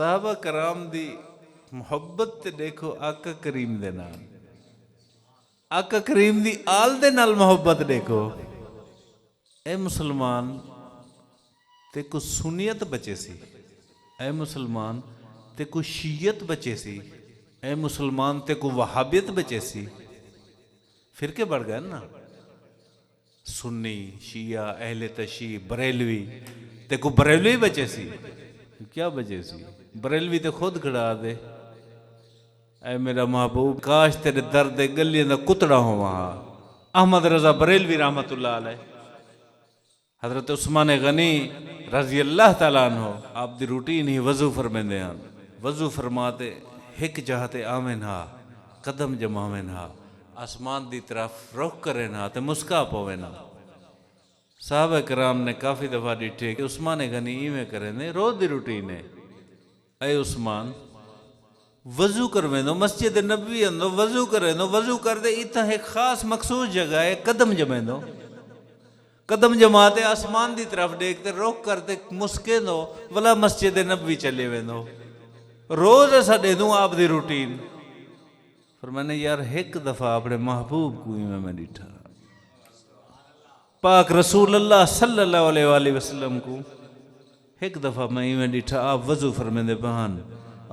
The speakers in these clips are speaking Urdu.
صحابہ کرام دی محبت تے دیکھو آقا کریم دے نال، آقا کریم دی آل دے نال محبت دیکھو۔ اے مسلمان تے کو سنیت بچے سی، اے مسلمان تے کو شیعت بچے سی، اے مسلمان تے کو وہابیت بچے سی۔ فرقے بڑھ گئے نا، سنی، شیعہ، اہل تشیع، بریلوی تے کو بریلوی بچے سی۔ کیا بچے سی؟ بریلوی تے خود کھڑا دے، اے میرا محبوب کاش تیرے درد گلیاں دا کتڑا ہو وہاں۔ احمد رضا بریلوی رحمت اللہ علیہ، حضرت عثمان غنی رضی اللہ تعالیٰ عنہ، آپ دی روٹین ہی وضو فرمیندے ہیں۔ وضو فرماتے ہک جہتے آمین ہا، قدم جماوین ہا، آسمان دی طرف رخ کریں ہا تے مسکا پوین ہا۔ صحابہ کرام نے کافی دفعہ ڈیٹھے کہ عثمان غنی ایویں کریں دے، روز دی روٹین ہے۔ اے عثمان وضو کرویں دو، مسجد نبوی اندو وضو کریں دو، وضو کر دے اتنا ایک خاص مخصوص جگہ ہے، قدم جمیں دو، قدم جماتے آسمان دی طرف دیکھتے رخ کرتے مسکے دو، ولا مسجد نبوی چلے ویں دو۔ روز ایسا دے دوں آپ دی روٹین۔ فرمانے یار ایک دفعہ اپنے محبوب کو میں ڈیٹھا، پاک رسول اللہ صلی اللہ علیہ وآلہ وسلم کو ایک دفعہ میں ڈیٹھا، آپ وضو فرمیں دے بہان،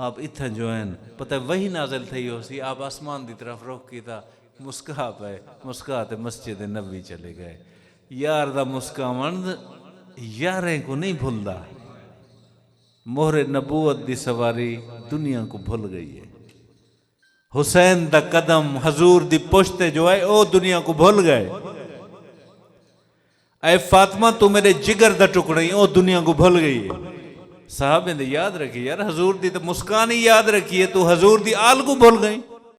آپ اتھا جو ہیں پتہ وہی نازل تھی ہو سی، آپ آسمان دی طرف رخ کی تھا، مسکا پائے، مسکاتے مسجد نبوی چلے گئے۔ یار دا مسکاون یاریں کو نہیں بھول دا، مہر نبوت دی سواری دنیا کو بھول گئی ہے۔ حسین دا قدم حضور دی پشتے جو ہے او دنیا کو بھول گئے۔ اے فاطمہ تو میرے جگر دا ٹکڑی او دنیا کو بھول گئی ہے۔ صحابہ نے یاد رکھی یار حضور دی تو مسکان ہی یاد رکھی ہے، تو حضور دی آل کو بھول گئی۔